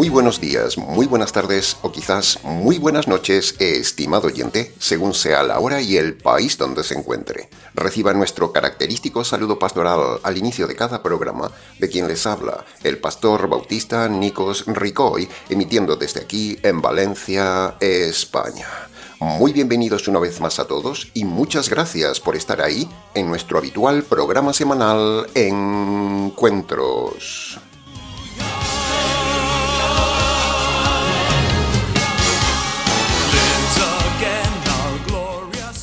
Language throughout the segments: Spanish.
Muy buenos días, muy buenas tardes o quizás muy buenas noches, estimado oyente, según sea la hora y el país donde se encuentre. Reciba nuestro característico saludo pastoral al inicio de cada programa de quien les habla, el pastor bautista Nikos Ricoy, emitiendo desde aquí en Valencia, España. Muy bienvenidos una vez más a todos y muchas gracias por estar ahí en nuestro habitual programa semanal Encuentros.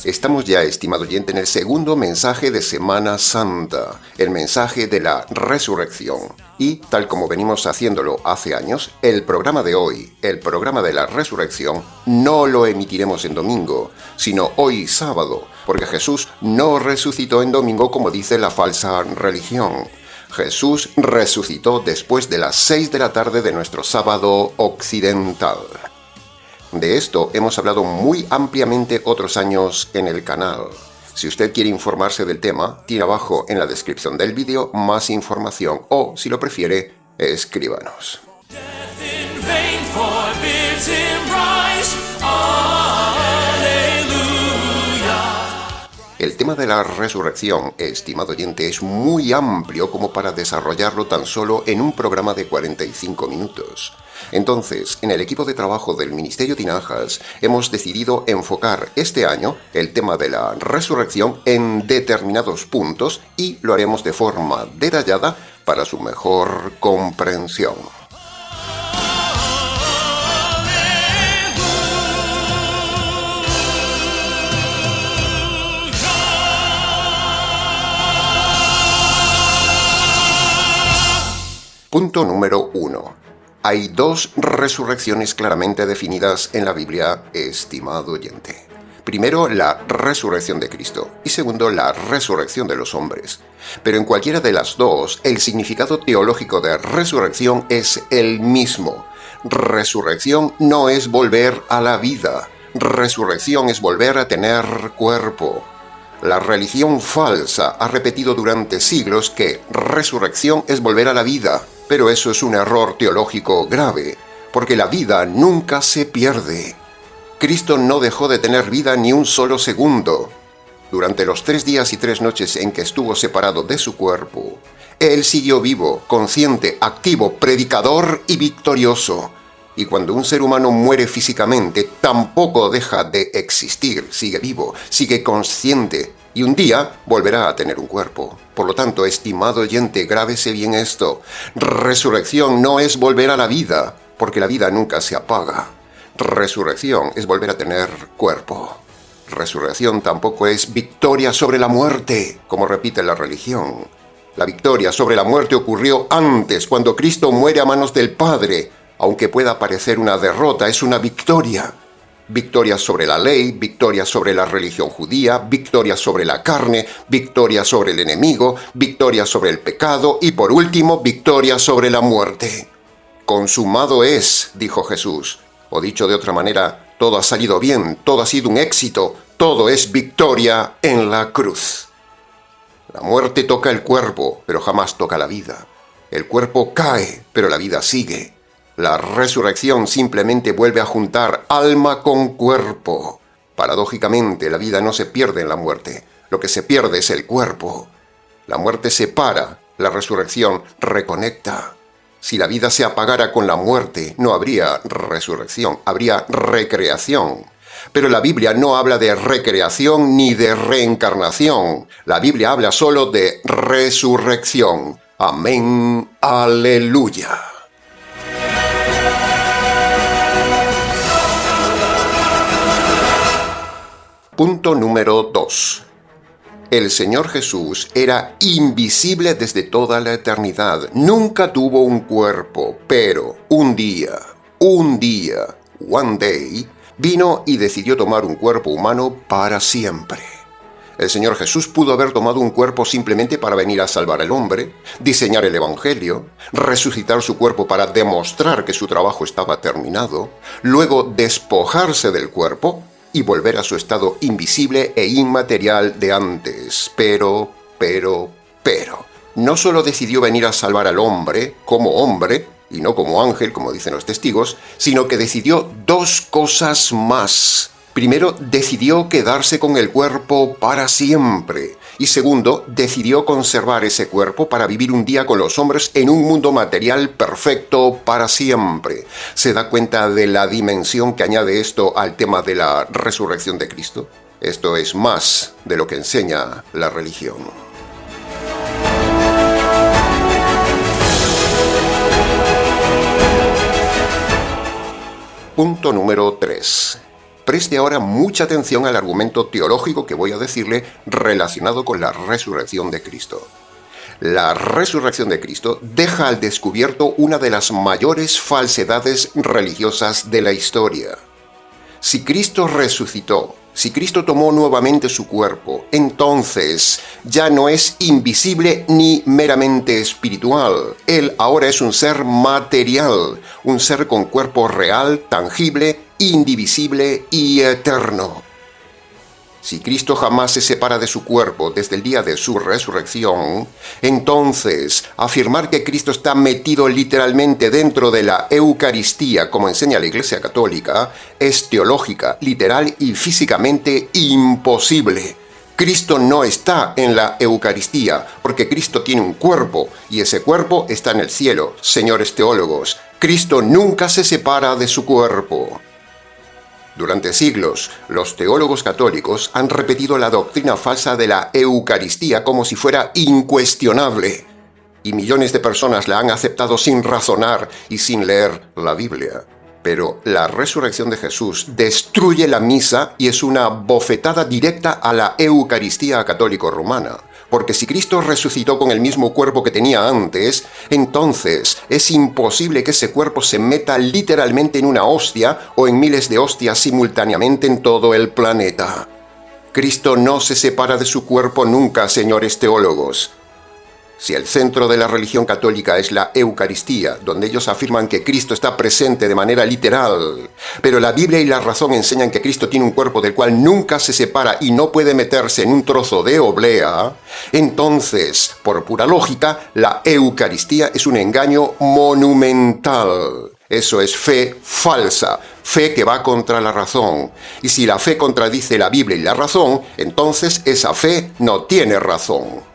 Estamos ya, estimado oyente, en el segundo mensaje de Semana Santa, el mensaje de la resurrección. Y, tal como venimos haciéndolo hace años, el programa de hoy, el programa de la resurrección, no lo emitiremos en domingo, sino hoy sábado, porque Jesús no resucitó en domingo como dice la falsa religión. Jesús resucitó después de las 6 de la tarde de nuestro sábado occidental. De esto hemos hablado muy ampliamente otros años en el canal. Si usted quiere informarse del tema, tiene abajo en la descripción del vídeo más información o, si lo prefiere, escríbanos. El tema de la resurrección, estimado oyente, es muy amplio como para desarrollarlo tan solo en un programa de 45 minutos. Entonces, en el equipo de trabajo del Ministerio Tinajas hemos decidido enfocar este año el tema de la resurrección en determinados puntos y lo haremos de forma detallada para su mejor comprensión. Punto número 1. Hay dos resurrecciones claramente definidas en la Biblia, estimado oyente. Primero, la resurrección de Cristo y segundo, la resurrección de los hombres. Pero en cualquiera de las dos, el significado teológico de resurrección es el mismo. Resurrección no es volver a la vida. Resurrección es volver a tener cuerpo. La religión falsa ha repetido durante siglos que resurrección es volver a la vida, pero eso es un error teológico grave, porque la vida nunca se pierde. Cristo no dejó de tener vida ni un solo segundo. Durante los 3 días y 3 noches en que estuvo separado de su cuerpo, Él siguió vivo, consciente, activo, predicador y victorioso. Y cuando un ser humano muere físicamente, tampoco deja de existir, sigue vivo, sigue consciente, y un día volverá a tener un cuerpo. Por lo tanto, estimado oyente, grábese bien esto. Resurrección no es volver a la vida, porque la vida nunca se apaga. Resurrección es volver a tener cuerpo. Resurrección tampoco es victoria sobre la muerte, como repite la religión. La victoria sobre la muerte ocurrió antes, cuando Cristo muere a manos del Padre. Aunque pueda parecer una derrota, es una victoria. Victoria sobre la ley, victoria sobre la religión judía, victoria sobre la carne, victoria sobre el enemigo, victoria sobre el pecado y por último, victoria sobre la muerte. Consumado es, dijo Jesús. O dicho de otra manera, todo ha salido bien, todo ha sido un éxito, todo es victoria en la cruz. La muerte toca el cuerpo, pero jamás toca la vida. El cuerpo cae, pero la vida sigue. La resurrección simplemente vuelve a juntar alma con cuerpo. Paradójicamente, la vida no se pierde en la muerte. Lo que se pierde es el cuerpo. La muerte separa, la resurrección reconecta. Si la vida se apagara con la muerte, no habría resurrección, habría recreación. Pero la Biblia no habla de recreación ni de reencarnación. La Biblia habla solo de resurrección. Amén, aleluya. Punto número 2. El Señor Jesús era invisible desde toda la eternidad. Nunca tuvo un cuerpo, pero un día, one day, vino y decidió tomar un cuerpo humano para siempre. El Señor Jesús pudo haber tomado un cuerpo simplemente para venir a salvar al hombre, diseñar el Evangelio, resucitar su cuerpo para demostrar que su trabajo estaba terminado, luego despojarse del cuerpo y volver a su estado invisible e inmaterial de antes. Pero, no solo decidió venir a salvar al hombre como hombre, y no como ángel, como dicen los testigos, sino que decidió dos cosas más. Primero, decidió quedarse con el cuerpo para siempre. Y segundo, decidió conservar ese cuerpo para vivir un día con los hombres en un mundo material perfecto para siempre. ¿Se da cuenta de la dimensión que añade esto al tema de la resurrección de Cristo? Esto es más de lo que enseña la religión. Punto número 3. Preste ahora mucha atención al argumento teológico que voy a decirle relacionado con la resurrección de Cristo. La resurrección de Cristo deja al descubierto una de las mayores falsedades religiosas de la historia. Si Cristo resucitó, si Cristo tomó nuevamente su cuerpo, entonces ya no es invisible ni meramente espiritual. Él ahora es un ser material, un ser con cuerpo real, tangible, indivisible y eterno. Si Cristo jamás se separa de su cuerpo desde el día de su resurrección, entonces afirmar que Cristo está metido literalmente dentro de la Eucaristía, como enseña la Iglesia Católica, es teológica, literal y físicamente imposible. Cristo no está en la Eucaristía, porque Cristo tiene un cuerpo, y ese cuerpo está en el cielo. Señores teólogos, Cristo nunca se separa de su cuerpo. Durante siglos, los teólogos católicos han repetido la doctrina falsa de la Eucaristía como si fuera incuestionable, y millones de personas la han aceptado sin razonar y sin leer la Biblia. Pero la resurrección de Jesús destruye la misa y es una bofetada directa a la Eucaristía católico-romana. Porque si Cristo resucitó con el mismo cuerpo que tenía antes, entonces es imposible que ese cuerpo se meta literalmente en una hostia o en miles de hostias simultáneamente en todo el planeta. Cristo no se separa de su cuerpo nunca, señores teólogos. Si el centro de la religión católica es la Eucaristía, donde ellos afirman que Cristo está presente de manera literal, pero la Biblia y la razón enseñan que Cristo tiene un cuerpo del cual nunca se separa y no puede meterse en un trozo de oblea, entonces, por pura lógica, la Eucaristía es un engaño monumental. Eso es fe falsa, fe que va contra la razón. Y si la fe contradice la Biblia y la razón, entonces esa fe no tiene razón.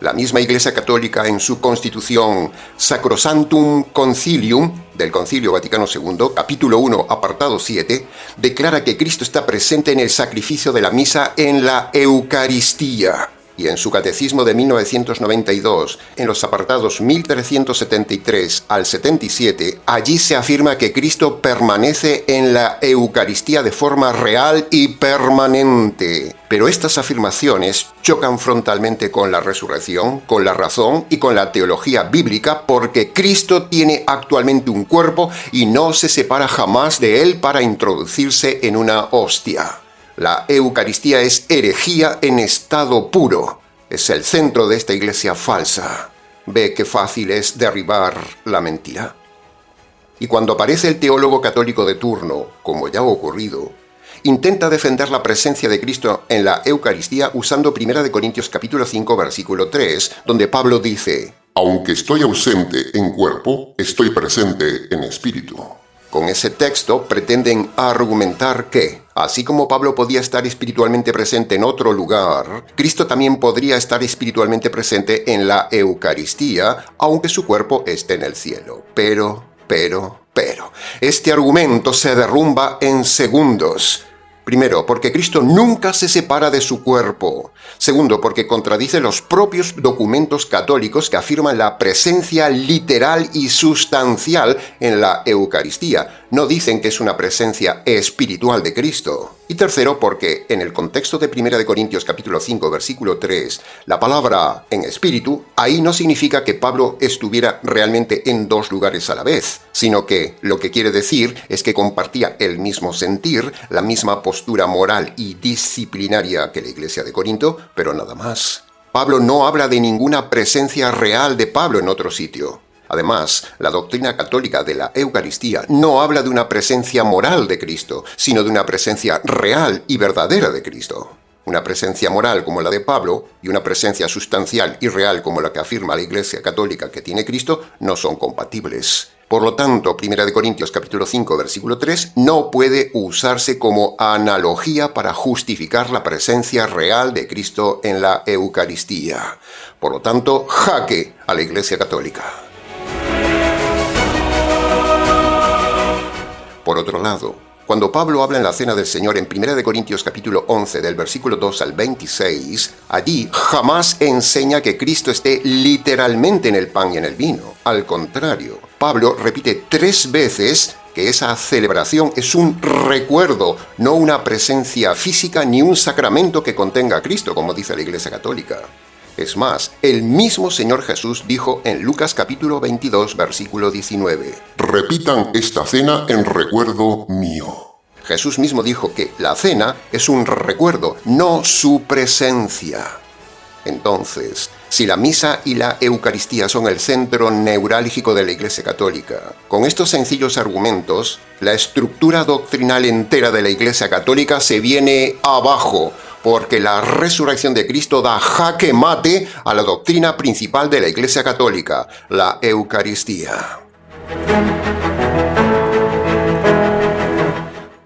La misma Iglesia Católica en su constitución Sacrosanctum Concilium del Concilio Vaticano II, capítulo 1, apartado 7, declara que Cristo está presente en el sacrificio de la misa en la Eucaristía. Y en su catecismo de 1992, en los apartados 1373 al 77, allí se afirma que Cristo permanece en la Eucaristía de forma real y permanente. Pero estas afirmaciones chocan frontalmente con la resurrección, con la razón y con la teología bíblica, porque Cristo tiene actualmente un cuerpo y no se separa jamás de él para introducirse en una hostia. La Eucaristía es herejía en estado puro. Es el centro de esta iglesia falsa. ¿Ve qué fácil es derribar la mentira? Y cuando aparece el teólogo católico de turno, como ya ha ocurrido, intenta defender la presencia de Cristo en la Eucaristía usando 1 Corintios capítulo 5, versículo 3, donde Pablo dice: aunque estoy ausente en cuerpo, estoy presente en espíritu. Con ese texto pretenden argumentar que, así como Pablo podía estar espiritualmente presente en otro lugar, Cristo también podría estar espiritualmente presente en la Eucaristía, aunque su cuerpo esté en el cielo. Pero, este argumento se derrumba en segundos. Primero, porque Cristo nunca se separa de su cuerpo. Segundo, porque contradice los propios documentos católicos que afirman la presencia literal y sustancial en la Eucaristía. No dicen que es una presencia espiritual de Cristo. Y tercero, porque en el contexto de 1 Corintios capítulo 5, versículo 3, la palabra en espíritu, ahí no significa que Pablo estuviera realmente en dos lugares a la vez, sino que lo que quiere decir es que compartía el mismo sentir, la misma postura moral y disciplinaria que la iglesia de Corinto, pero nada más. Pablo no habla de ninguna presencia real de Pablo en otro sitio. Además, la doctrina católica de la Eucaristía no habla de una presencia moral de Cristo, sino de una presencia real y verdadera de Cristo. Una presencia moral como la de Pablo y una presencia sustancial y real como la que afirma la Iglesia Católica que tiene Cristo no son compatibles. Por lo tanto, 1 Corintios capítulo 5, versículo 3, no puede usarse como analogía para justificar la presencia real de Cristo en la Eucaristía. Por lo tanto, jaque a la Iglesia Católica. Por otro lado, cuando Pablo habla en la Cena del Señor en 1 Corintios capítulo 11 del versículo 2 al 26, allí jamás enseña que Cristo esté literalmente en el pan y en el vino. Al contrario, Pablo repite 3 veces que esa celebración es un recuerdo, no una presencia física ni un sacramento que contenga a Cristo, como dice la Iglesia Católica. Es más, el mismo Señor Jesús dijo en Lucas capítulo 22, versículo 19: Repitan esta cena en recuerdo mío. Jesús mismo dijo que la cena es un recuerdo, no su presencia. Entonces, si la misa y la Eucaristía son el centro neurálgico de la Iglesia Católica, con estos sencillos argumentos, la estructura doctrinal entera de la Iglesia Católica se viene abajo, porque la resurrección de Cristo da jaque mate a la doctrina principal de la Iglesia Católica, la Eucaristía.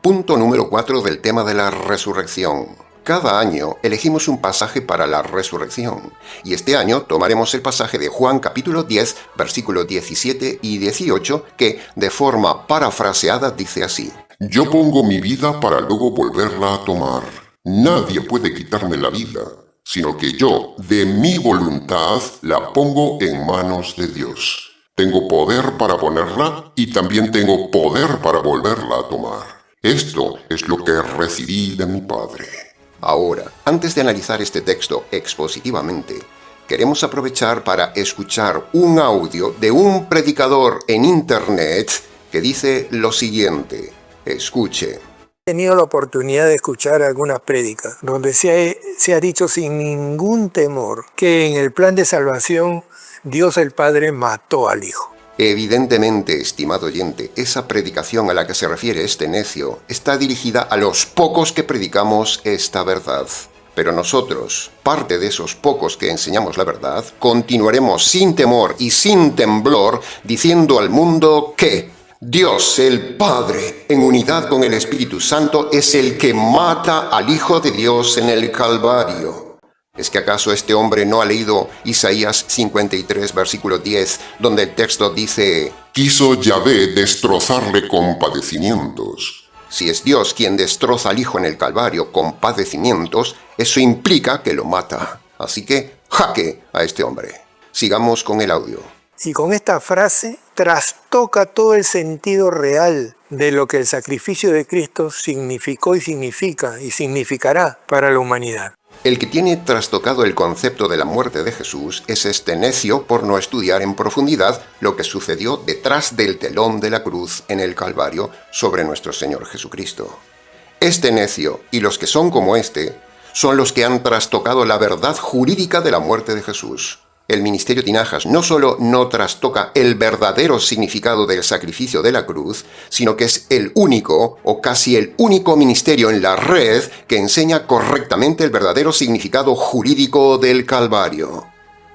Punto número 4 del tema de la resurrección. Cada año elegimos un pasaje para la resurrección, y este año tomaremos el pasaje de Juan capítulo 10, versículos 17 y 18, que, de forma parafraseada, dice así: Yo pongo mi vida para luego volverla a tomar. Nadie puede quitarme la vida, sino que yo, de mi voluntad, la pongo en manos de Dios. Tengo poder para ponerla y también tengo poder para volverla a tomar. Esto es lo que recibí de mi Padre. Ahora, antes de analizar este texto expositivamente, queremos aprovechar para escuchar un audio de un predicador en Internet que dice lo siguiente. Escuche. He tenido la oportunidad de escuchar algunas prédicas donde se ha dicho sin ningún temor que en el plan de salvación Dios el Padre mató al Hijo. Evidentemente, estimado oyente, esa predicación a la que se refiere este necio está dirigida a los pocos que predicamos esta verdad. Pero nosotros, parte de esos pocos que enseñamos la verdad, continuaremos sin temor y sin temblor diciendo al mundo que Dios el Padre, en unidad con el Espíritu Santo, es el que mata al Hijo de Dios en el Calvario. ¿Es que acaso este hombre no ha leído Isaías 53, versículo 10, donde el texto dice: Quiso Yahvé destrozarle con padecimientos? Si es Dios quien destroza al Hijo en el Calvario con padecimientos, eso implica que lo mata. Así que, jaque a este hombre. Sigamos con el audio. Y con esta frase trastoca todo el sentido real de lo que el sacrificio de Cristo significó y significa y significará para la humanidad. El que tiene trastocado el concepto de la muerte de Jesús es este necio por no estudiar en profundidad lo que sucedió detrás del telón de la cruz en el Calvario sobre nuestro Señor Jesucristo. Este necio y los que son como este son los que han trastocado la verdad jurídica de la muerte de Jesús. El ministerio Tinajas no solo no trastoca el verdadero significado del sacrificio de la cruz, sino que es el único o casi el único ministerio en la red que enseña correctamente el verdadero significado jurídico del Calvario.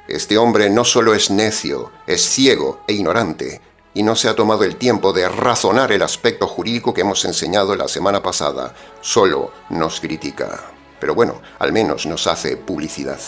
Este hombre no solo es necio, es ciego e ignorante, y no se ha tomado el tiempo de razonar el aspecto jurídico que hemos enseñado la semana pasada. Solo nos critica. Pero bueno, al menos nos hace publicidad.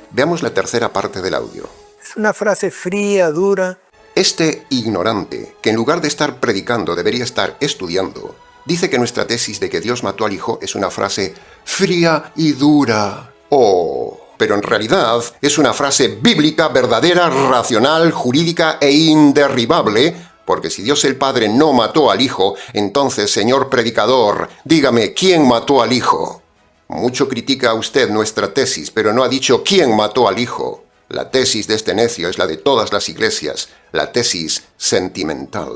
Veamos la tercera parte del audio. Es una frase fría, dura. Este ignorante, que en lugar de estar predicando debería estar estudiando, dice que nuestra tesis de que Dios mató al Hijo es una frase fría y dura. Pero en realidad es una frase bíblica, verdadera, racional, jurídica e inderribable, porque si Dios el Padre no mató al Hijo, entonces, señor predicador, dígame, ¿quién mató al Hijo? Mucho critica a usted nuestra tesis, pero no ha dicho quién mató al Hijo. La tesis de este necio es la de todas las iglesias, la tesis sentimental.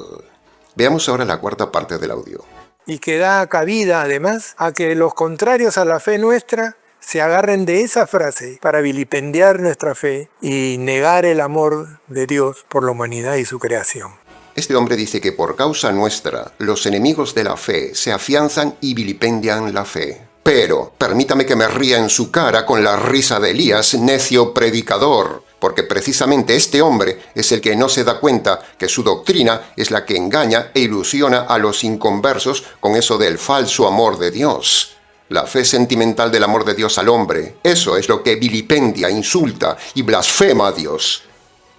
Veamos ahora la cuarta parte del audio. Y que da cabida, además, a que los contrarios a la fe nuestra se agarren de esa frase para vilipendiar nuestra fe y negar el amor de Dios por la humanidad y su creación. Este hombre dice que por causa nuestra, los enemigos de la fe se afianzan y vilipendian la fe. Pero permítame que me ría en su cara con la risa de Elías, necio predicador, porque precisamente este hombre es el que no se da cuenta que su doctrina es la que engaña e ilusiona a los inconversos con eso del falso amor de Dios. La fe sentimental del amor de Dios al hombre, eso es lo que vilipendia, insulta y blasfema a Dios.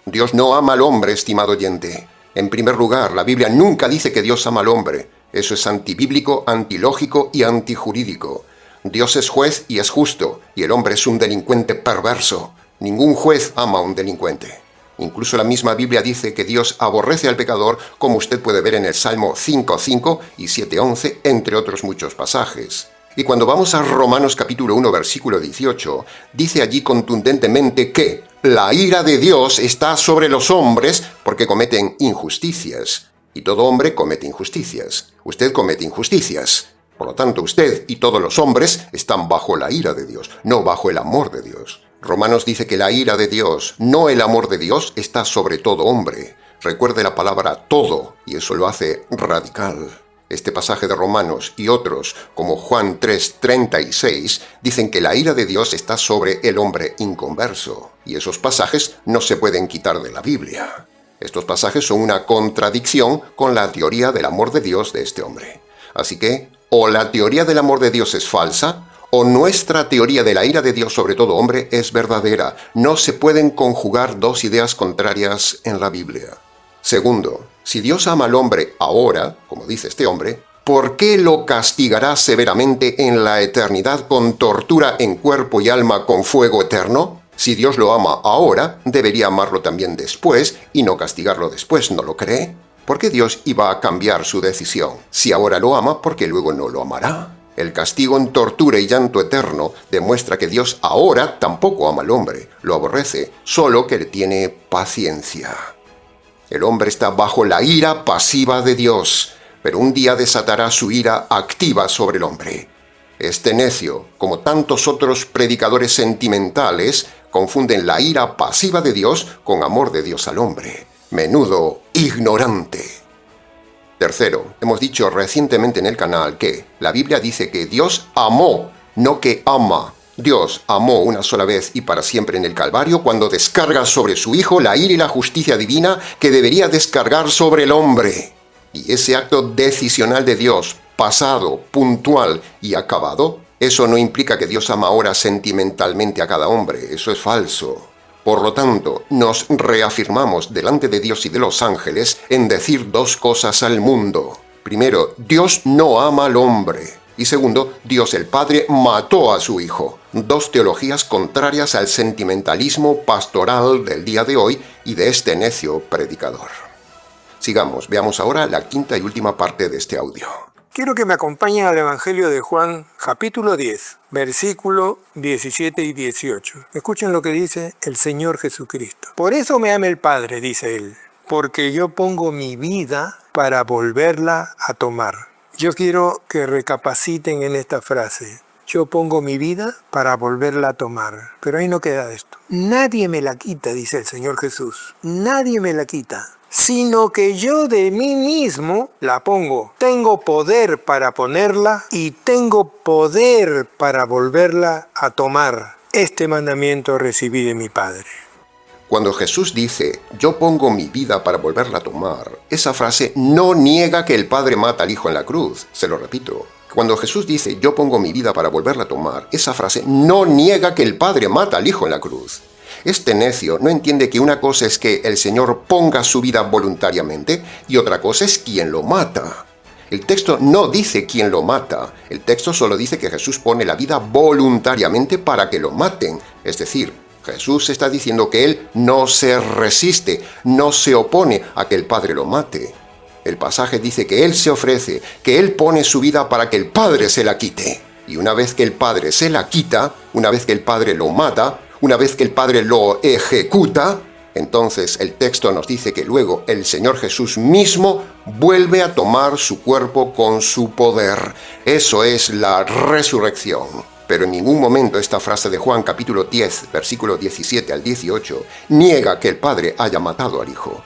Dios no ama al hombre, estimado oyente. En primer lugar, la Biblia nunca dice que Dios ama al hombre. Eso es antibíblico, antilógico y antijurídico. Dios es juez y es justo, y el hombre es un delincuente perverso. Ningún juez ama a un delincuente. Incluso la misma Biblia dice que Dios aborrece al pecador, como usted puede ver en el Salmo 5:5 y 7:11, entre otros muchos pasajes. Y cuando vamos a Romanos capítulo 1, versículo 18, dice allí contundentemente que la ira de Dios está sobre los hombres porque cometen injusticias. Y todo hombre comete injusticias. Usted comete injusticias. Por lo tanto, usted y todos los hombres están bajo la ira de Dios, no bajo el amor de Dios. Romanos dice que la ira de Dios, no el amor de Dios, está sobre todo hombre. Recuerde la palabra todo, y eso lo hace radical. Este pasaje de Romanos y otros, como Juan 3:36, dicen que la ira de Dios está sobre el hombre inconverso, y esos pasajes no se pueden quitar de la Biblia. Estos pasajes son una contradicción con la teoría del amor de Dios de este hombre. Así que, o la teoría del amor de Dios es falsa, o nuestra teoría de la ira de Dios sobre todo hombre es verdadera. No se pueden conjugar dos ideas contrarias en la Biblia. Segundo, si Dios ama al hombre ahora, como dice este hombre, ¿por qué lo castigará severamente en la eternidad con tortura en cuerpo y alma con fuego eterno? Si Dios lo ama ahora, debería amarlo también después y no castigarlo después, ¿no lo cree? ¿Por qué Dios iba a cambiar su decisión? Si ahora lo ama, ¿por qué luego no lo amará? El castigo en tortura y llanto eterno demuestra que Dios ahora tampoco ama al hombre, lo aborrece, solo que le tiene paciencia. El hombre está bajo la ira pasiva de Dios, pero un día desatará su ira activa sobre el hombre. Este necio, como tantos otros predicadores sentimentales, confunden la ira pasiva de Dios con amor de Dios al hombre. Menudo ignorante. Tercero, hemos dicho recientemente en el canal que la Biblia dice que Dios amó, no que ama. Dios amó una sola vez y para siempre en el Calvario cuando descarga sobre su Hijo la ira y la justicia divina que debería descargar sobre el hombre. Y ese acto decisional de Dios, pasado, puntual y acabado, eso no implica que Dios ama ahora sentimentalmente a cada hombre, eso es falso. Por lo tanto, nos reafirmamos delante de Dios y de los ángeles en decir dos cosas al mundo. Primero, Dios no ama al hombre. Y segundo, Dios el Padre mató a su Hijo. Dos teologías contrarias al sentimentalismo pastoral del día de hoy y de este necio predicador. Sigamos, veamos ahora la quinta y última parte de este audio. Quiero que me acompañen al Evangelio de Juan, capítulo 10, versículo 17 y 18. Escuchen lo que dice el Señor Jesucristo. Por eso me ama el Padre, dice Él, porque yo pongo mi vida para volverla a tomar. Yo quiero que recapaciten en esta frase. Yo pongo mi vida para volverla a tomar. Pero ahí no queda esto. Nadie me la quita, dice el Señor Jesús. Nadie me la quita, sino que yo de mí mismo la pongo. Tengo poder para ponerla y tengo poder para volverla a tomar. Este mandamiento recibí de mi Padre. Cuando Jesús dice, yo pongo mi vida para volverla a tomar, esa frase no niega que el Padre mata al Hijo en la cruz. Se lo repito. Cuando Jesús dice, yo pongo mi vida para volverla a tomar, esa frase no niega que el Padre mata al Hijo en la cruz. Este necio no entiende que una cosa es que el Señor ponga su vida voluntariamente y otra cosa es quién lo mata. El texto no dice quién lo mata, el texto solo dice que Jesús pone la vida voluntariamente para que lo maten. Es decir, Jesús está diciendo que Él no se resiste, no se opone a que el Padre lo mate. El pasaje dice que Él se ofrece, que Él pone su vida para que el Padre se la quite. Y una vez que el Padre se la quita, una vez que el Padre lo mata, una vez que el Padre lo ejecuta, entonces el texto nos dice que luego el Señor Jesús mismo vuelve a tomar su cuerpo con su poder. Eso es la resurrección. Pero en ningún momento esta frase de Juan capítulo 10, versículo 17 al 18, niega que el Padre haya matado al Hijo.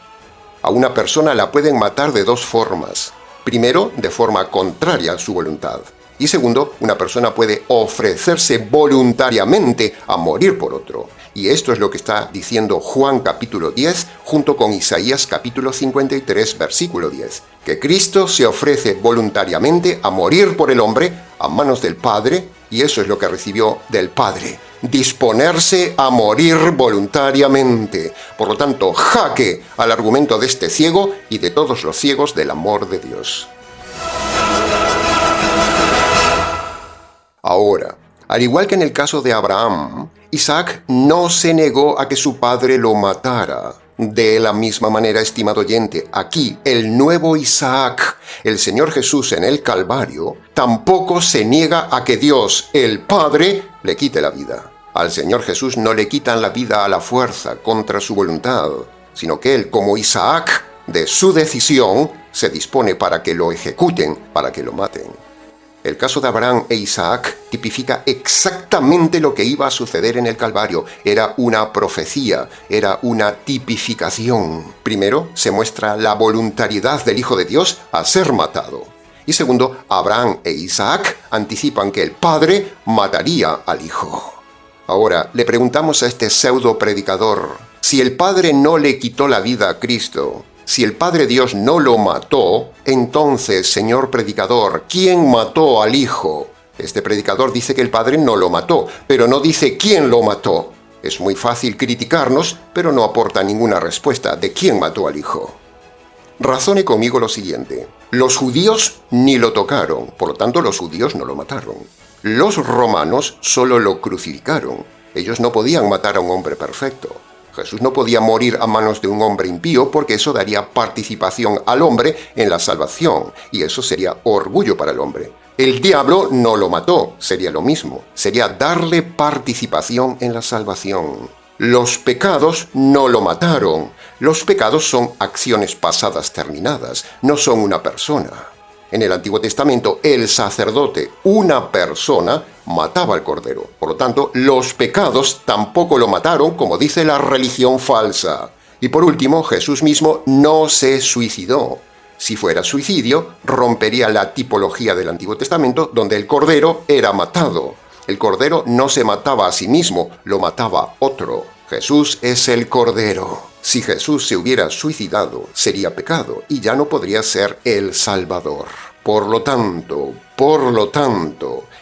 A una persona la pueden matar de dos formas. Primero, de forma contraria a su voluntad. Y segundo, una persona puede ofrecerse voluntariamente a morir por otro. Y esto es lo que está diciendo Juan capítulo 10 junto con Isaías capítulo 53 versículo 10. Que Cristo se ofrece voluntariamente a morir por el hombre a manos del Padre, y eso es lo que recibió del Padre. Disponerse a morir voluntariamente. Por lo tanto, jaque al argumento de este ciego y de todos los ciegos del amor de Dios. Ahora, al igual que en el caso de Abraham, Isaac no se negó a que su padre lo matara. De la misma manera, estimado oyente, aquí el nuevo Isaac, el Señor Jesús en el Calvario, tampoco se niega a que Dios, el Padre, le quite la vida. Al Señor Jesús no le quitan la vida a la fuerza, contra su voluntad, sino que Él, como Isaac, de su decisión, se dispone para que lo ejecuten, para que lo maten. El caso de Abraham e Isaac tipifica exactamente lo que iba a suceder en el Calvario. Era una profecía, era una tipificación. Primero, se muestra la voluntariedad del Hijo de Dios a ser matado. Y segundo, Abraham e Isaac anticipan que el Padre mataría al Hijo. Ahora, le preguntamos a este pseudo predicador, si el Padre no le quitó la vida a Cristo, si el Padre Dios no lo mató, entonces, señor predicador, ¿quién mató al Hijo? Este predicador dice que el Padre no lo mató, pero no dice quién lo mató. Es muy fácil criticarnos, pero no aporta ninguna respuesta de quién mató al Hijo. Razone conmigo lo siguiente. Los judíos ni lo tocaron, por lo tanto los judíos no lo mataron. Los romanos solo lo crucificaron. Ellos no podían matar a un hombre perfecto. Jesús no podía morir a manos de un hombre impío porque eso daría participación al hombre en la salvación, y eso sería orgullo para el hombre. El diablo no lo mató, sería lo mismo, sería darle participación en la salvación. Los pecados no lo mataron. Los pecados son acciones pasadas terminadas, no son una persona. En el Antiguo Testamento, el sacerdote, una persona, mataba al cordero. Por lo tanto, los pecados tampoco lo mataron, como dice la religión falsa. Y por último, Jesús mismo no se suicidó. Si fuera suicidio, rompería la tipología del Antiguo Testamento, donde el cordero era matado. El cordero no se mataba a sí mismo, lo mataba otro. Jesús es el cordero. Si Jesús se hubiera suicidado, sería pecado y ya no podría ser el Salvador. Por lo tanto,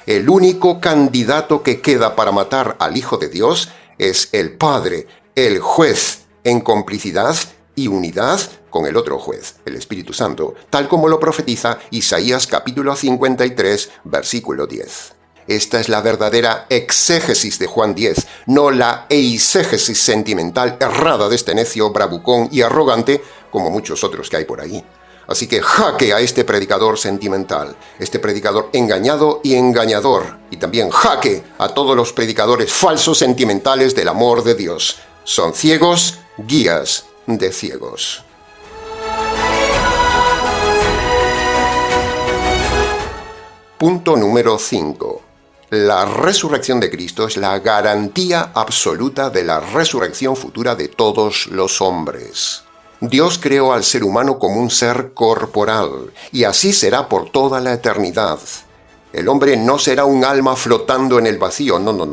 el único candidato que queda para matar al Hijo de Dios es el Padre, el juez, en complicidad y unidad con el otro juez, el Espíritu Santo, tal como lo profetiza Isaías capítulo 53, versículo 10. Esta es la verdadera exégesis de Juan 10, no la eisegesis sentimental errada de este necio bravucón y arrogante, como muchos otros que hay por ahí. Así que jaque a este predicador sentimental, este predicador engañado y engañador, y también jaque a todos los predicadores falsos sentimentales del amor de Dios. Son ciegos, guías de ciegos. Punto número 5. La resurrección de Cristo es la garantía absoluta de la resurrección futura de todos los hombres. Dios creó al ser humano como un ser corporal, y así será por toda la eternidad. El hombre no será un alma flotando en el vacío, no.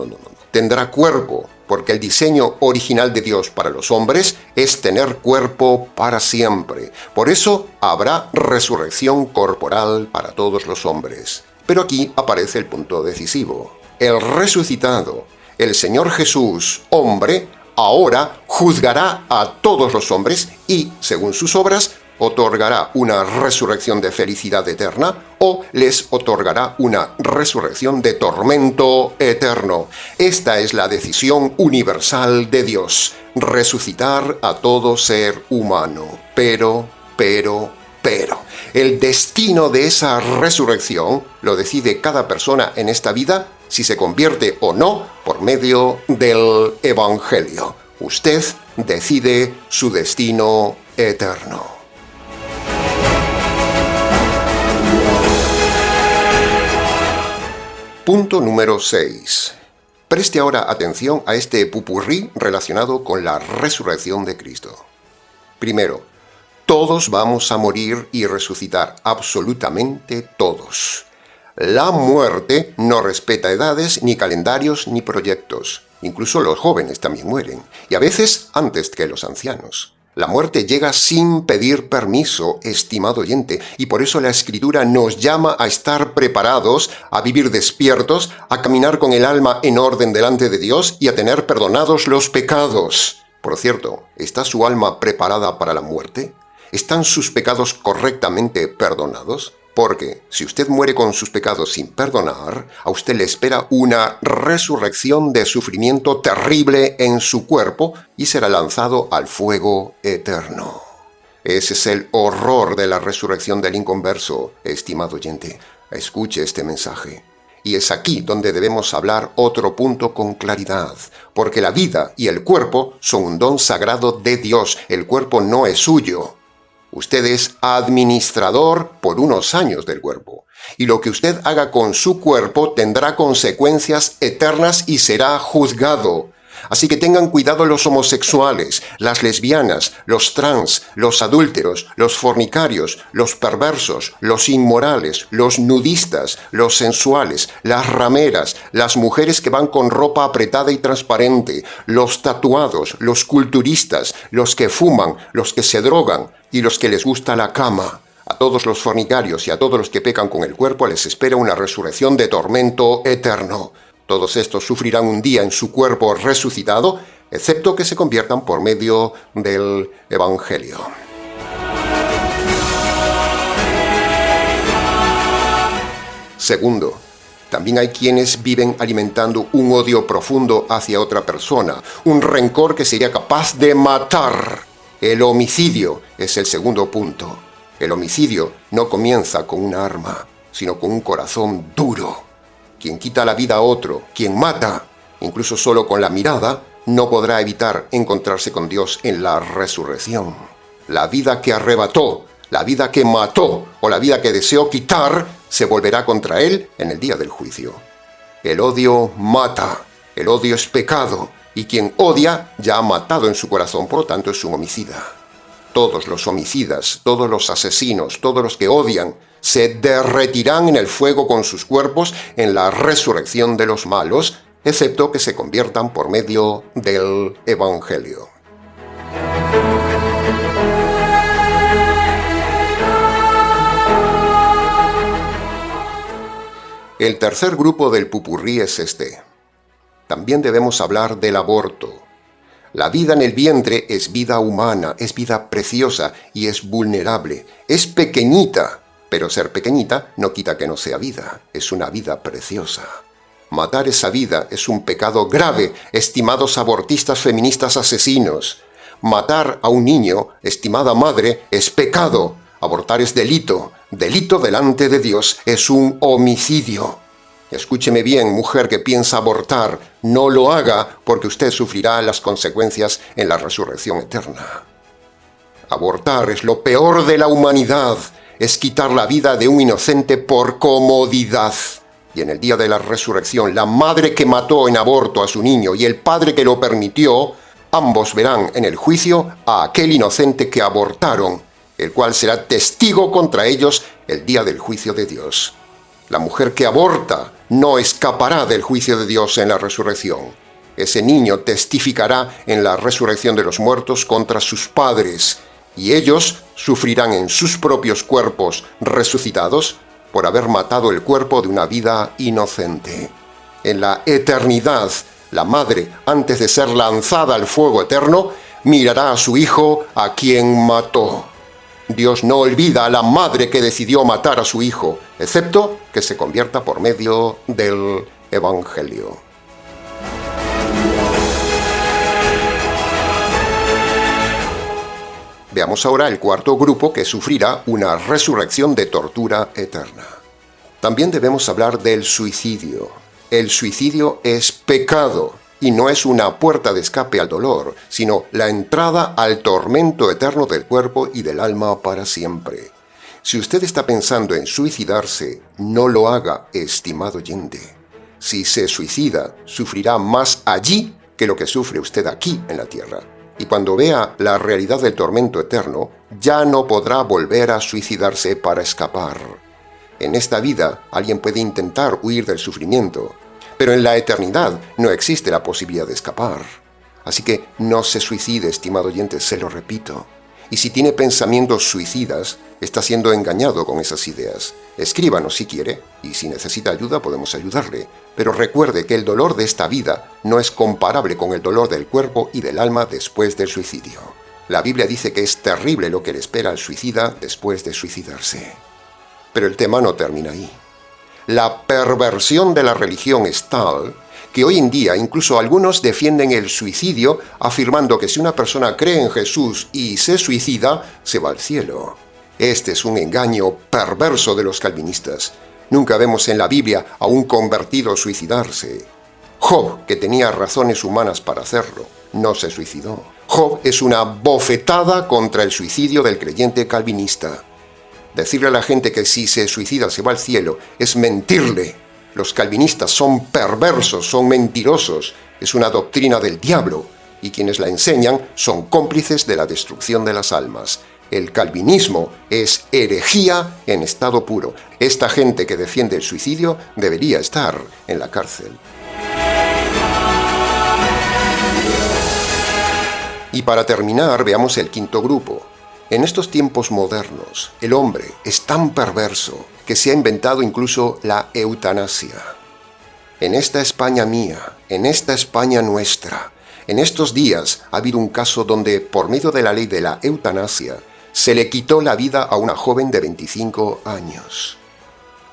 Tendrá cuerpo, porque el diseño original de Dios para los hombres es tener cuerpo para siempre. Por eso habrá resurrección corporal para todos los hombres. Pero aquí aparece el punto decisivo. El resucitado, el Señor Jesús, hombre, ahora juzgará a todos los hombres y, según sus obras, otorgará una resurrección de felicidad eterna o les otorgará una resurrección de tormento eterno. Esta es la decisión universal de Dios, resucitar a todo ser humano. Pero, el destino de esa resurrección lo decide cada persona en esta vida, si se convierte o no, por medio del Evangelio. Usted decide su destino eterno. Punto número 6. Preste ahora atención a este pupurrí relacionado con la resurrección de Cristo. Primero, todos vamos a morir y resucitar, absolutamente todos. La muerte no respeta edades, ni calendarios, ni proyectos. Incluso los jóvenes también mueren, y a veces antes que los ancianos. La muerte llega sin pedir permiso, estimado oyente, y por eso la Escritura nos llama a estar preparados, a vivir despiertos, a caminar con el alma en orden delante de Dios y a tener perdonados los pecados. Por cierto, ¿está su alma preparada para la muerte? ¿Están sus pecados correctamente perdonados? Porque si usted muere con sus pecados sin perdonar, a usted le espera una resurrección de sufrimiento terrible en su cuerpo y será lanzado al fuego eterno. Ese es el horror de la resurrección del inconverso, estimado oyente. Escuche este mensaje. Y es aquí donde debemos hablar otro punto con claridad, porque la vida y el cuerpo son un don sagrado de Dios. El cuerpo no es suyo. Usted es administrador por unos años del cuerpo, y lo que usted haga con su cuerpo tendrá consecuencias eternas y será juzgado. Así que tengan cuidado los homosexuales, las lesbianas, los trans, los adúlteros, los fornicarios, los perversos, los inmorales, los nudistas, los sensuales, las rameras, las mujeres que van con ropa apretada y transparente, los tatuados, los culturistas, los que fuman, los que se drogan y los que les gusta la cama. A todos los fornicarios y a todos los que pecan con el cuerpo les espera una resurrección de tormento eterno. Todos estos sufrirán un día en su cuerpo resucitado, excepto que se conviertan por medio del Evangelio. Segundo, también hay quienes viven alimentando un odio profundo hacia otra persona, un rencor que sería capaz de matar. El homicidio es el segundo punto. El homicidio no comienza con una arma, sino con un corazón duro. Quien quita la vida a otro, quien mata, incluso solo con la mirada, no podrá evitar encontrarse con Dios en la resurrección. La vida que arrebató, la vida que mató o la vida que deseó quitar, se volverá contra él en el día del juicio. El odio mata, el odio es pecado, y quien odia ya ha matado en su corazón, por lo tanto es un homicida. Todos los homicidas, todos los asesinos, todos los que odian, se derretirán en el fuego con sus cuerpos en la resurrección de los malos, excepto que se conviertan por medio del Evangelio. El tercer grupo del pupurrí es este. También debemos hablar del aborto. La vida en el vientre es vida humana, es vida preciosa y es vulnerable. Es pequeñita, pero ser pequeñita no quita que no sea vida. Es una vida preciosa. Matar esa vida es un pecado grave, estimados abortistas feministas asesinos. Matar a un niño, estimada madre, es pecado. Abortar es delito. Delito delante de Dios, es un homicidio. Escúcheme bien, mujer que piensa abortar, no lo haga porque usted sufrirá las consecuencias en la resurrección eterna. Abortar es lo peor de la humanidad, es quitar la vida de un inocente por comodidad. Y en el día de la resurrección, la madre que mató en aborto a su niño y el padre que lo permitió, ambos verán en el juicio a aquel inocente que abortaron, el cual será testigo contra ellos el día del juicio de Dios. La mujer que aborta no escapará del juicio de Dios en la resurrección. Ese niño testificará en la resurrección de los muertos contra sus padres, y ellos sufrirán en sus propios cuerpos resucitados por haber matado el cuerpo de una vida inocente. En la eternidad, la madre, antes de ser lanzada al fuego eterno, mirará a su hijo a quien mató. Dios no olvida a la madre que decidió matar a su hijo, excepto que se convierta por medio del Evangelio. Veamos ahora el cuarto grupo que sufrirá una resurrección de tortura eterna. También debemos hablar del suicidio. El suicidio es pecado y no es una puerta de escape al dolor, sino la entrada al tormento eterno del cuerpo y del alma para siempre. Si usted está pensando en suicidarse, no lo haga, estimado oyente. Si se suicida, sufrirá más allí que lo que sufre usted aquí en la tierra. Y cuando vea la realidad del tormento eterno, ya no podrá volver a suicidarse para escapar. En esta vida alguien puede intentar huir del sufrimiento, pero en la eternidad no existe la posibilidad de escapar. Así que no se suicide, estimado oyente, se lo repito. Y si tiene pensamientos suicidas, está siendo engañado con esas ideas. Escríbanos si quiere, y si necesita ayuda podemos ayudarle. Pero recuerde que el dolor de esta vida no es comparable con el dolor del cuerpo y del alma después del suicidio. La Biblia dice que es terrible lo que le espera al suicida después de suicidarse. Pero el tema no termina ahí. La perversión de la religión es tal que hoy en día incluso algunos defienden el suicidio afirmando que si una persona cree en Jesús y se suicida, se va al cielo. Este es un engaño perverso de los calvinistas. Nunca vemos en la Biblia a un convertido suicidarse. Job, que tenía razones humanas para hacerlo, no se suicidó. Job es una bofetada contra el suicidio del creyente calvinista. Decirle a la gente que si se suicida se va al cielo es mentirle. Los calvinistas son perversos, son mentirosos. Es una doctrina del diablo y quienes la enseñan son cómplices de la destrucción de las almas. El calvinismo es herejía en estado puro. Esta gente que defiende el suicidio debería estar en la cárcel. Y para terminar, veamos el quinto grupo. En estos tiempos modernos, el hombre es tan perverso que se ha inventado incluso la eutanasia. En esta España mía, en esta España nuestra, en estos días ha habido un caso donde, por medio de la ley de la eutanasia, se le quitó la vida a una joven de 25 años.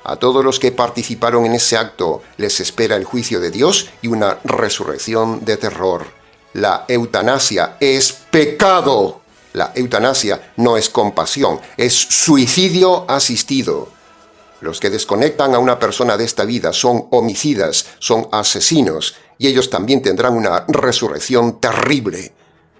A todos los que participaron en ese acto les espera el juicio de Dios y una resurrección de terror. La eutanasia es pecado. La eutanasia no es compasión, es suicidio asistido. Los que desconectan a una persona de esta vida son homicidas, son asesinos, y ellos también tendrán una resurrección terrible.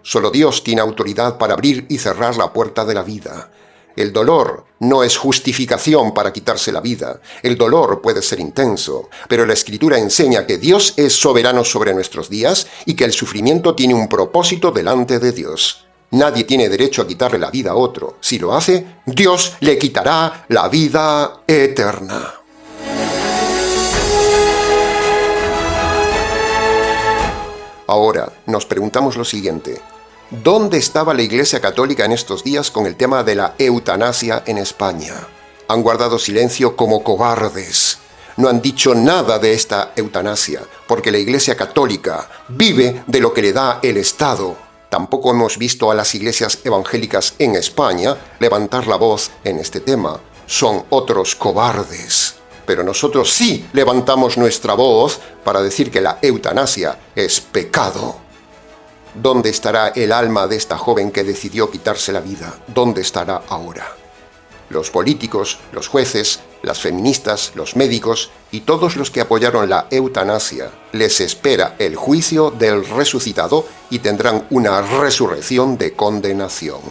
Solo Dios tiene autoridad para abrir y cerrar la puerta de la vida. El dolor no es justificación para quitarse la vida. El dolor puede ser intenso, pero la Escritura enseña que Dios es soberano sobre nuestros días y que el sufrimiento tiene un propósito delante de Dios. Nadie tiene derecho a quitarle la vida a otro. Si lo hace, Dios le quitará la vida eterna. Ahora, nos preguntamos lo siguiente. ¿Dónde estaba la Iglesia Católica en estos días con el tema de la eutanasia en España? Han guardado silencio como cobardes. No han dicho nada de esta eutanasia, porque la Iglesia Católica vive de lo que le da el Estado. Tampoco hemos visto a las iglesias evangélicas en España levantar la voz en este tema. Son otros cobardes. Pero nosotros sí levantamos nuestra voz para decir que la eutanasia es pecado. ¿Dónde estará el alma de esta joven que decidió quitarse la vida? ¿Dónde estará ahora? Los políticos, los jueces, las feministas, los médicos y todos los que apoyaron la eutanasia, les espera el juicio del resucitado y tendrán una resurrección de condenación.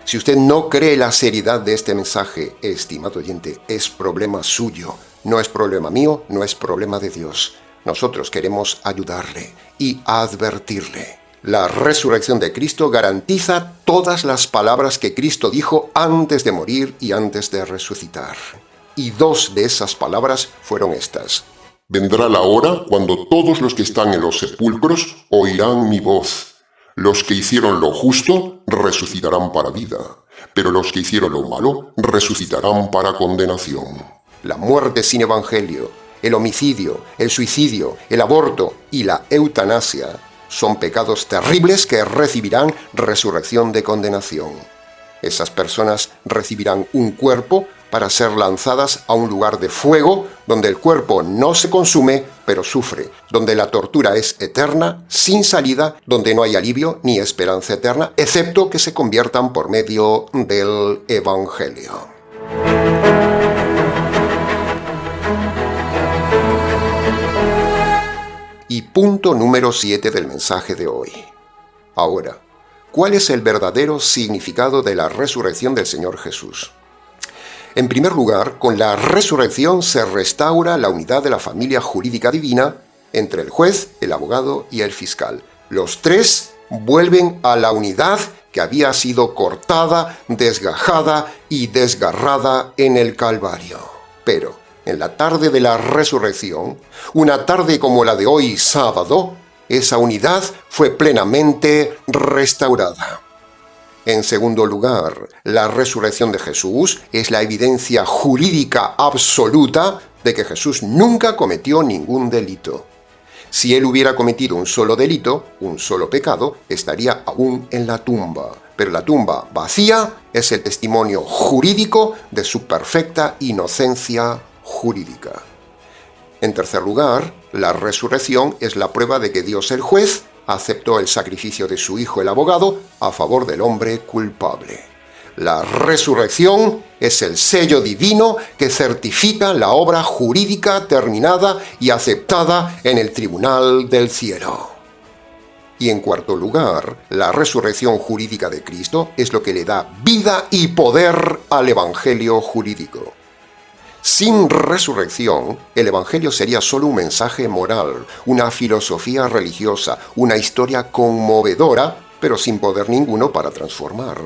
Si usted no cree la seriedad de este mensaje, estimado oyente, es problema suyo, no es problema mío, no es problema de Dios. Nosotros queremos ayudarle y advertirle. La resurrección de Cristo garantiza todas las palabras que Cristo dijo antes de morir y antes de resucitar. Y dos de esas palabras fueron estas. Vendrá la hora cuando todos los que están en los sepulcros oirán mi voz. Los que hicieron lo justo resucitarán para vida, pero los que hicieron lo malo resucitarán para condenación. La muerte sin evangelio, el homicidio, el suicidio, el aborto y la eutanasia son pecados terribles que recibirán resurrección de condenación. Esas personas recibirán un cuerpo para ser lanzadas a un lugar de fuego donde el cuerpo no se consume, pero sufre, donde la tortura es eterna, sin salida, donde no hay alivio ni esperanza eterna, excepto que se conviertan por medio del Evangelio. Y punto número 7 del mensaje de hoy. Ahora, ¿cuál es el verdadero significado de la resurrección del Señor Jesús? En primer lugar, con la resurrección se restaura la unidad de la familia jurídica divina entre el juez, el abogado y el fiscal. Los tres vuelven a la unidad que había sido cortada, desgajada y desgarrada en el Calvario. Pero en la tarde de la resurrección, una tarde como la de hoy sábado, esa unidad fue plenamente restaurada. En segundo lugar, la resurrección de Jesús es la evidencia jurídica absoluta de que Jesús nunca cometió ningún delito. Si él hubiera cometido un solo delito, un solo pecado, estaría aún en la tumba. Pero la tumba vacía es el testimonio jurídico de su perfecta inocencia jurídica. En tercer lugar, la resurrección es la prueba de que Dios el juez aceptó el sacrificio de su Hijo el abogado a favor del hombre culpable. La resurrección es el sello divino que certifica la obra jurídica terminada y aceptada en el tribunal del cielo. Y en cuarto lugar, la resurrección jurídica de Cristo es lo que le da vida y poder al evangelio jurídico. Sin resurrección, el evangelio sería solo un mensaje moral, una filosofía religiosa, una historia conmovedora, pero sin poder ninguno para transformar.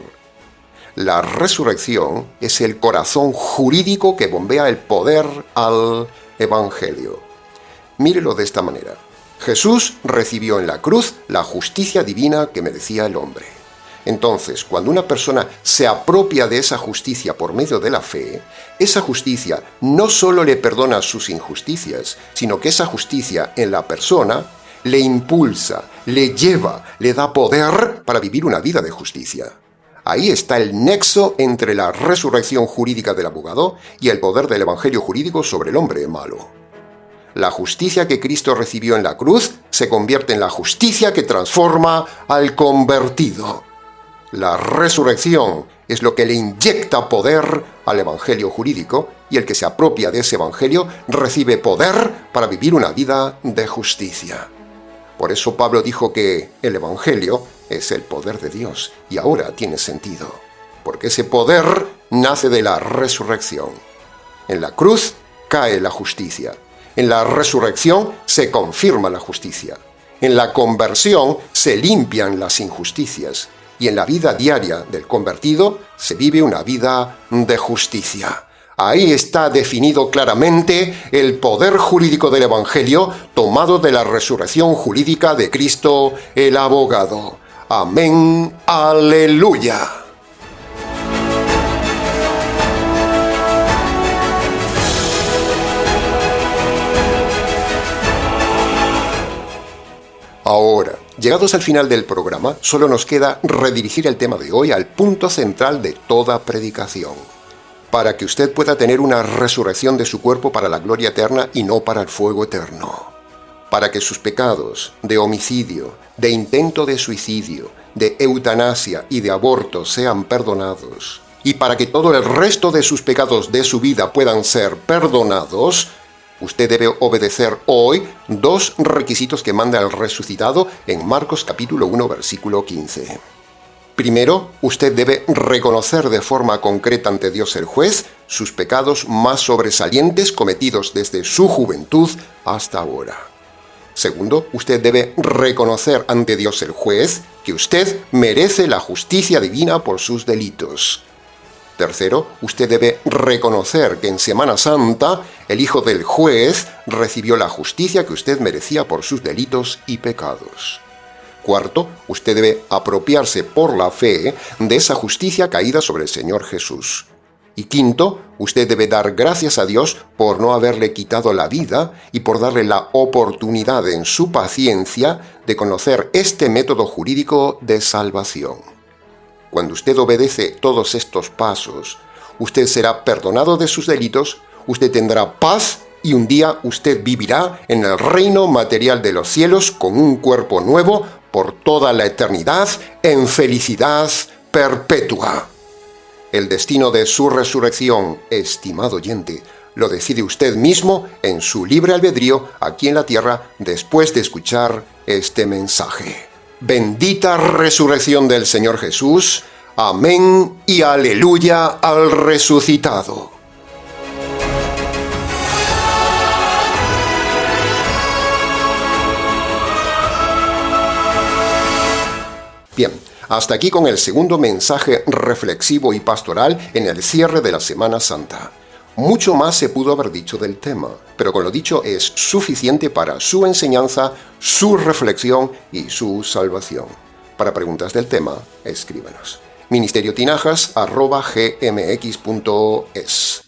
La resurrección es el corazón jurídico que bombea el poder al evangelio. Mírelo de esta manera. Jesús recibió en la cruz la justicia divina que merecía el hombre. Entonces, cuando una persona se apropia de esa justicia por medio de la fe, esa justicia no solo le perdona sus injusticias, sino que esa justicia en la persona le impulsa, le lleva, le da poder para vivir una vida de justicia. Ahí está el nexo entre la resurrección jurídica del abogado y el poder del evangelio jurídico sobre el hombre malo. La justicia que Cristo recibió en la cruz se convierte en la justicia que transforma al convertido. La resurrección es lo que le inyecta poder al evangelio jurídico, y el que se apropia de ese evangelio recibe poder para vivir una vida de justicia. Por eso Pablo dijo que el evangelio es el poder de Dios, y ahora tiene sentido, porque ese poder nace de la resurrección. En la cruz cae la justicia, en la resurrección se confirma la justicia, en la conversión se limpian las injusticias, y en la vida diaria del convertido se vive una vida de justicia. Ahí está definido claramente el poder jurídico del Evangelio tomado de la resurrección jurídica de Cristo el abogado. Amén, aleluya. Ahora, llegados al final del programa, solo nos queda redirigir el tema de hoy al punto central de toda predicación, para que usted pueda tener una resurrección de su cuerpo para la gloria eterna y no para el fuego eterno, para que sus pecados de homicidio, de intento de suicidio, de eutanasia y de aborto sean perdonados, y para que todo el resto de sus pecados de su vida puedan ser perdonados, usted debe obedecer hoy dos requisitos que manda el resucitado en Marcos capítulo 1, versículo 15. Primero, usted debe reconocer de forma concreta ante Dios el juez sus pecados más sobresalientes cometidos desde su juventud hasta ahora. Segundo, usted debe reconocer ante Dios el juez que usted merece la justicia divina por sus delitos. Tercero, usted debe reconocer que en Semana Santa el Hijo del Juez recibió la justicia que usted merecía por sus delitos y pecados. Cuarto, usted debe apropiarse por la fe de esa justicia caída sobre el Señor Jesús. Y quinto, usted debe dar gracias a Dios por no haberle quitado la vida y por darle la oportunidad en su paciencia de conocer este método jurídico de salvación. Cuando usted obedece todos estos pasos, usted será perdonado de sus delitos, usted tendrá paz y un día usted vivirá en el reino material de los cielos con un cuerpo nuevo por toda la eternidad en felicidad perpetua. El destino de su resurrección, estimado oyente, lo decide usted mismo en su libre albedrío aquí en la tierra después de escuchar este mensaje. Bendita resurrección del Señor Jesús. Amén y aleluya al resucitado. Bien, Hasta aquí con el segundo mensaje reflexivo y pastoral en el cierre de la Semana Santa. Mucho más se pudo haber dicho del tema, pero con lo dicho es suficiente para su enseñanza, su reflexión y su salvación. Para preguntas del tema, escríbanos. ministeriotinajas@gmx.es.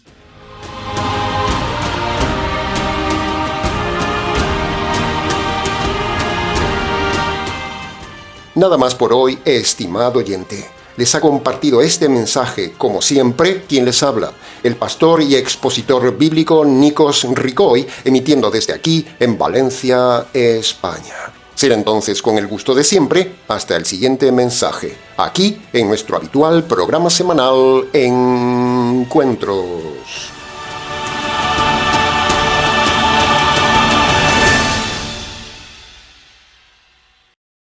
Nada más por hoy, estimado oyente. Les ha compartido este mensaje, como siempre, quien les habla, el pastor y expositor bíblico Nikos Ricoy, emitiendo desde aquí, en Valencia, España. Será entonces con el gusto de siempre, hasta el siguiente mensaje, aquí en nuestro habitual programa semanal Encuentros.